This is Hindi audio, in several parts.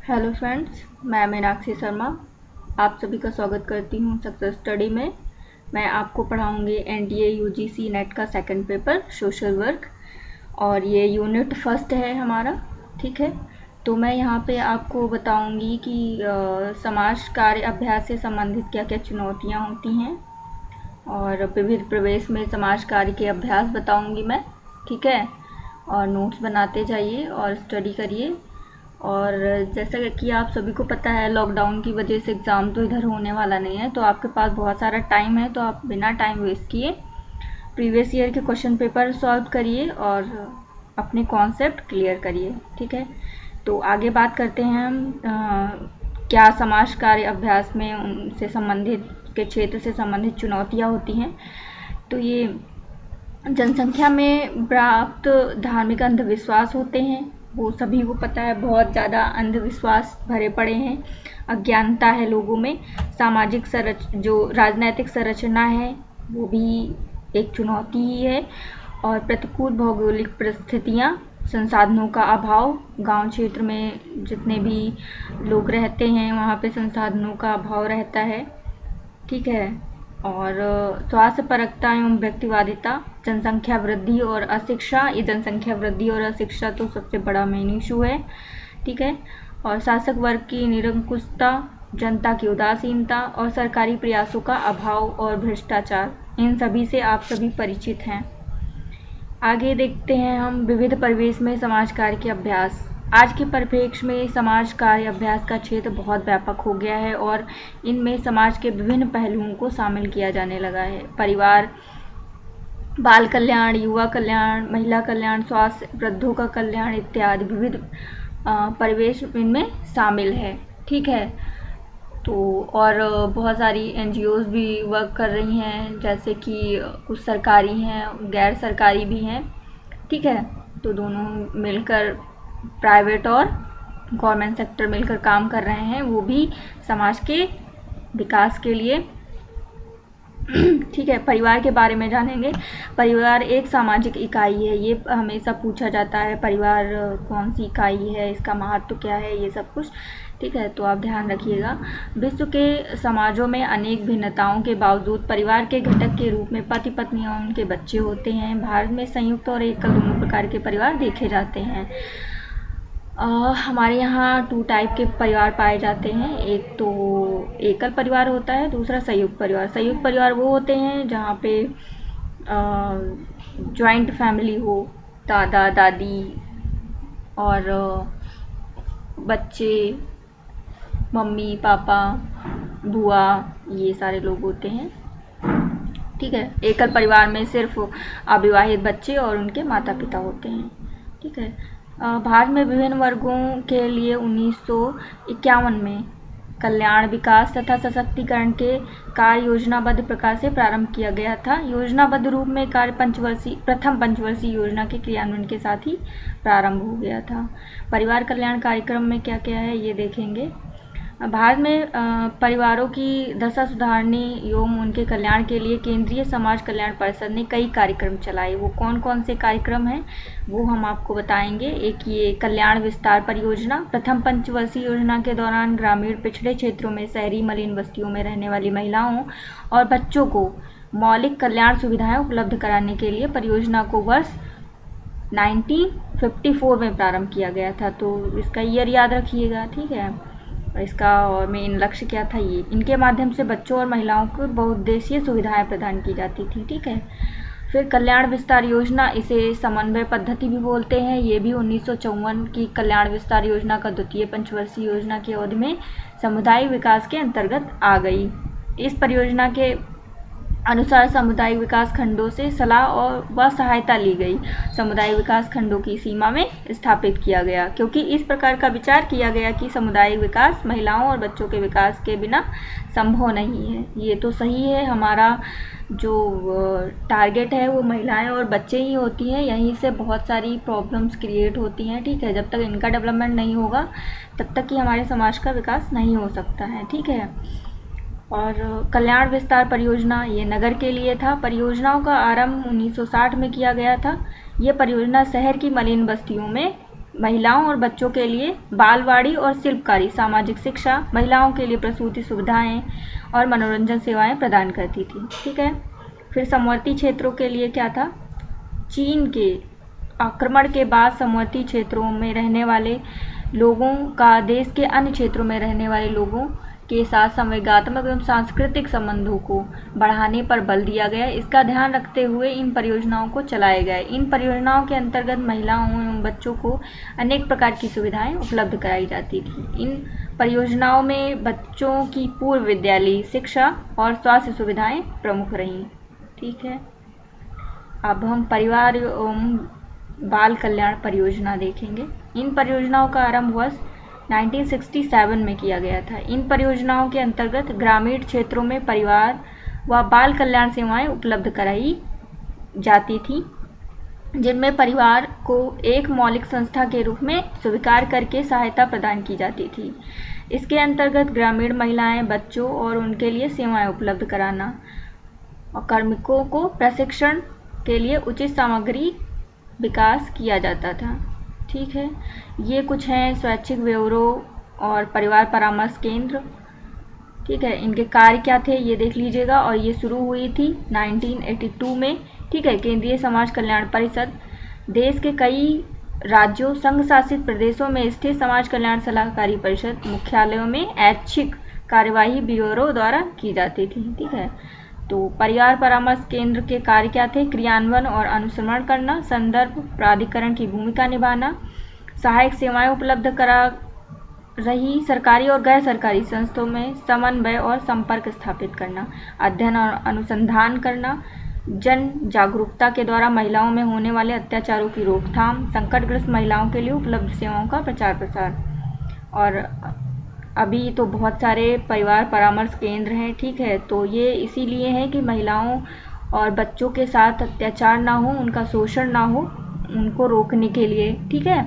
हेलो फ्रेंड्स, मैं मीनाक्षी शर्मा आप सभी का स्वागत करती हूँ सक्सेस स्टडी में। मैं आपको पढ़ाऊँगी एनडीए यूजीसी नेट का सेकंड पेपर सोशल वर्क और ये यूनिट फर्स्ट है हमारा। ठीक है, तो मैं यहाँ पे आपको बताऊँगी कि समाज कार्य अभ्यास से संबंधित क्या क्या चुनौतियाँ होती हैं और विविध प्रवेश में समाज कार्य के अभ्यास बताऊँगी मैं। ठीक है, और नोट्स बनाते जाइए और स्टडी करिए। और जैसा कि आप सभी को पता है, लॉकडाउन की वजह से एग्ज़ाम तो इधर होने वाला नहीं है, तो आपके पास बहुत सारा टाइम है, तो आप बिना टाइम वेस्ट किए प्रीवियस ईयर के क्वेश्चन पेपर सॉल्व करिए और अपने कॉन्सेप्ट क्लियर करिए। ठीक है, तो आगे बात करते हैं हम क्या समाज कार्य अभ्यास में उनसे संबंधित के क्षेत्र से संबंधित चुनौतियाँ होती हैं। तो ये जनसंख्या में प्राप्त धार्मिक अंधविश्वास होते हैं, वो सभी को पता है, बहुत ज़्यादा अंधविश्वास भरे पड़े हैं। अज्ञानता है लोगों में। सामाजिक जो राजनैतिक संरचना है वो भी एक चुनौती ही है। और प्रतिकूल भौगोलिक परिस्थितियाँ, संसाधनों का अभाव, गांव क्षेत्र में जितने भी लोग रहते हैं वहाँ पे संसाधनों का अभाव रहता है। ठीक है, और स्वास्थ्य परकता एवं व्यक्तिवादिता, जनसंख्या वृद्धि और अशिक्षा। ये जनसंख्या वृद्धि और अशिक्षा तो सबसे बड़ा मेन इशू है। ठीक है, और शासक वर्ग की निरंकुशता, जनता की उदासीनता और सरकारी प्रयासों का अभाव और भ्रष्टाचार, इन सभी से आप सभी परिचित हैं। आगे देखते हैं हम विविध परिवेश में समाज कार्य के अभ्यास। आज के परिप्रेक्ष्य में समाज कार्य अभ्यास का क्षेत्र बहुत व्यापक हो गया है और इनमें समाज के विभिन्न पहलुओं को शामिल किया जाने लगा है। परिवार, बाल कल्याण, युवा कल्याण, महिला कल्याण, स्वास्थ्य, वृद्धों का कल्याण इत्यादि विविध परिवेश इनमें शामिल है। ठीक है, तो और बहुत सारी एनजीओज भी वर्क कर रही हैं, जैसे कि कुछ सरकारी हैं, गैर सरकारी भी हैं। ठीक है, तो दोनों मिलकर, प्राइवेट और गवर्नमेंट सेक्टर मिलकर काम कर रहे हैं, वो भी समाज के विकास के लिए। ठीक है, परिवार के बारे में जानेंगे। परिवार एक सामाजिक इकाई है, ये हमेशा पूछा जाता है, परिवार कौन सी इकाई है, इसका महत्व क्या है, ये सब कुछ। ठीक है, तो आप ध्यान रखिएगा। विश्व के समाजों में अनेक भिन्नताओं के बावजूद परिवार के घटक के रूप में पति पत्नी और उनके बच्चे होते हैं। भारत में संयुक्त और एकल दोनों प्रकार के परिवार देखे जाते हैं। हमारे यहाँ 2 टाइप के परिवार पाए जाते हैं। एक तो एकल परिवार होता है, दूसरा संयुक्त परिवार। संयुक्त परिवार वो होते हैं जहाँ पे जॉइंट फैमिली हो, दादा दादी और बच्चे, मम्मी पापा, बुआ, ये सारे लोग होते हैं। ठीक है, एकल परिवार में सिर्फ अविवाहित बच्चे और उनके माता पिता होते हैं। ठीक है, भारत में विभिन्न वर्गों के लिए 1951 में कल्याण, विकास तथा सशक्तिकरण के कार्य योजनाबद्ध प्रकार से प्रारंभ किया गया था। योजनाबद्ध रूप में कार्य प्रथम पंचवर्षीय योजना के क्रियान्वयन के साथ ही प्रारंभ हो गया था। परिवार कल्याण कार्यक्रम में क्या क्या है ये देखेंगे। भारत में परिवारों की दशा सुधारने एवं उनके कल्याण के लिए केंद्रीय समाज कल्याण परिषद ने कई कार्यक्रम चलाए। वो कौन कौन से कार्यक्रम हैं वो हम आपको बताएंगे। एक ये कल्याण विस्तार परियोजना, प्रथम पंचवर्षीय योजना के दौरान ग्रामीण पिछड़े क्षेत्रों में शहरी मलिन बस्तियों में रहने वाली महिलाओं और बच्चों को मौलिक कल्याण सुविधाएं उपलब्ध कराने के लिए परियोजना को वर्ष 1954 में प्रारंभ किया गया था। तो इसका ईयर याद रखिएगा। ठीक है, इसका और मेन लक्ष्य क्या था, ये इनके माध्यम से बच्चों और महिलाओं को बहुउद्देशीय सुविधाएं प्रदान की जाती थी। ठीक है, फिर कल्याण विस्तार योजना, इसे समन्वय पद्धति भी बोलते हैं। ये भी 1954 की कल्याण विस्तार योजना का द्वितीय पंचवर्षीय योजना की अवधि में सामुदायिक विकास के अंतर्गत आ गई। इस परियोजना के अनुसार सामुदायिक विकास खंडों से सलाह और व सहायता ली गई। सामुदायिक विकास खंडों की सीमा में स्थापित किया गया, क्योंकि इस प्रकार का विचार किया गया कि सामुदायिक विकास महिलाओं और बच्चों के विकास के बिना संभव नहीं है। ये तो सही है, हमारा जो टारगेट है वो महिलाएं और बच्चे ही होती हैं, यहीं से बहुत सारी प्रॉब्लम्स क्रिएट होती हैं। ठीक है, जब तक इनका डेवलपमेंट नहीं होगा तब तक कि हमारे समाज का विकास नहीं हो सकता है। ठीक है, और कल्याण विस्तार परियोजना ये नगर के लिए था। परियोजनाओं का आरंभ 1960 में किया गया था। ये परियोजना शहर की मलिन बस्तियों में महिलाओं और बच्चों के लिए बालवाड़ी और शिल्पकारी, सामाजिक शिक्षा, महिलाओं के लिए प्रसूति सुविधाएं और मनोरंजन सेवाएं प्रदान करती थी। ठीक है। फिर समवर्ती क्षेत्रों के लिए क्या था? चीन के आक्रमण के बाद समवर्ती क्षेत्रों में रहने वाले लोगों का देश के अन्य क्षेत्रों में रहने वाले लोगों के साथ संवेगात्मक एवं सांस्कृतिक संबंधों को बढ़ाने पर बल दिया गया। इसका ध्यान रखते हुए इन परियोजनाओं को चलाया गया। इन परियोजनाओं के अंतर्गत महिलाओं एवं बच्चों को अनेक प्रकार की सुविधाएं उपलब्ध कराई जाती थी। इन परियोजनाओं में बच्चों की पूर्व विद्यालयी शिक्षा और स्वास्थ्य सुविधाएं प्रमुख रहीं। ठीक है। अब हम परिवार एवं बाल कल्याण परियोजना देखेंगे। इन परियोजनाओं का आरंभ वर्ष 1967 में किया गया था। इन परियोजनाओं के अंतर्गत ग्रामीण क्षेत्रों में परिवार व बाल कल्याण सेवाएं उपलब्ध कराई जाती थी, जिनमें परिवार को एक मौलिक संस्था के रूप में स्वीकार करके सहायता प्रदान की जाती थी। इसके अंतर्गत ग्रामीण महिलाएं, बच्चों और उनके लिए सेवाएं उपलब्ध कराना और कार्मिकों को प्रशिक्षण के लिए उचित सामग्री विकास किया जाता था। ठीक है। ये कुछ हैं स्वैच्छिक ब्यूरो और परिवार परामर्श केंद्र। ठीक है। इनके कार्य क्या थे ये देख लीजिएगा। और ये शुरू हुई थी 1982 में। ठीक है। केंद्रीय समाज कल्याण परिषद देश के कई राज्यों, संघ शासित प्रदेशों में स्थित समाज कल्याण सलाहकारी परिषद मुख्यालयों में ऐच्छिक कार्यवाही ब्यूरो द्वारा की जाती थी। ठीक है। तो परिवार परामर्श केंद्र के कार्य क्या थे? क्रियान्वयन और अनुश्रवण करना, संदर्भ प्राधिकरण की भूमिका निभाना, सहायक सेवाएं उपलब्ध करा रही सरकारी और गैर सरकारी संस्थाओं में समन्वय और संपर्क स्थापित करना, अध्ययन और अनुसंधान करना, जन जागरूकता के द्वारा महिलाओं में होने वाले अत्याचारों की रोकथाम, संकटग्रस्त महिलाओं के लिए उपलब्ध सेवाओं का प्रचार प्रसार। और अभी तो बहुत सारे परिवार परामर्श केंद्र हैं। ठीक है। तो ये इसीलिए है कि महिलाओं और बच्चों के साथ अत्याचार ना हो, उनका शोषण ना हो, उनको रोकने के लिए, ठीक है,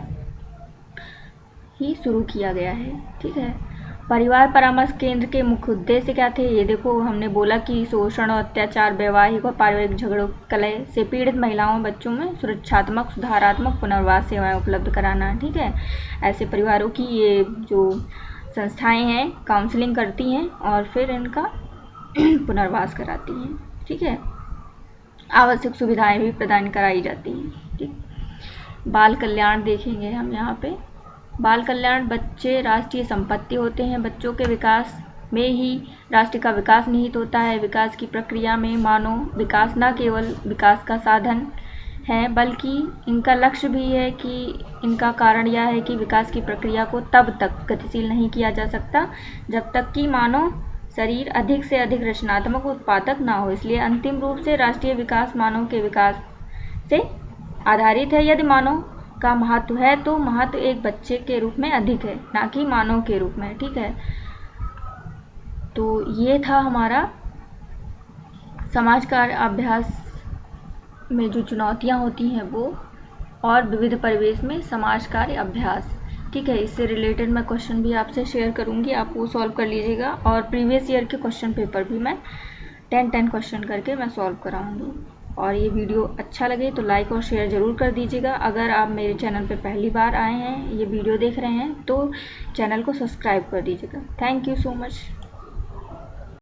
ही शुरू किया गया है। ठीक है। परिवार परामर्श केंद्र के मुख्य उद्देश्य क्या थे? ये देखो, हमने बोला कि शोषण और अत्याचार, वैवाहिक और पारिवारिक झगड़ों, कलह से पीड़ित महिलाओं बच्चों में सुरक्षात्मक, सुधारात्मक पुनर्वास सेवाएं उपलब्ध कराना। ठीक है। ऐसे परिवारों की ये जो संस्थाएं हैं काउंसलिंग करती हैं और फिर इनका पुनर्वास कराती हैं। ठीक है। आवश्यक सुविधाएं भी प्रदान कराई जाती हैं। ठीक। बाल कल्याण देखेंगे हम यहाँ पे। बाल कल्याण, बच्चे राष्ट्रीय संपत्ति होते हैं। बच्चों के विकास में ही राष्ट्र का विकास निहित होता है। विकास की प्रक्रिया में मानव विकास न केवल विकास का साधन है, बल्कि इनका लक्ष्य भी है कि इनका कारण यह है कि विकास की प्रक्रिया को तब तक गतिशील नहीं किया जा सकता जब तक कि मानव शरीर अधिक से अधिक रचनात्मक उत्पादक ना हो। इसलिए अंतिम रूप से राष्ट्रीय विकास मानव के विकास से आधारित है। यदि मानव का महत्व है तो महत्व एक बच्चे के रूप में अधिक है, ना कि मानव के रूप में। ठीक है। तो ये था हमारा समाज कार्य अभ्यास में जो चुनौतियां होती हैं वो, और विविध परिवेश में समाज कार्य अभ्यास। ठीक है। इससे रिलेटेड मैं क्वेश्चन भी आपसे शेयर करूंगी, आप वो सॉल्व कर लीजिएगा। और प्रीवियस ईयर के क्वेश्चन पेपर भी मैं 10 क्वेश्चन करके मैं सॉल्व कराऊंगी। और ये वीडियो अच्छा लगे तो लाइक और शेयर ज़रूर कर दीजिएगा। अगर आप मेरे चैनल पे पहली बार आए हैं, ये वीडियो देख रहे हैं, तो चैनल को सब्सक्राइब कर दीजिएगा। Thank you so much.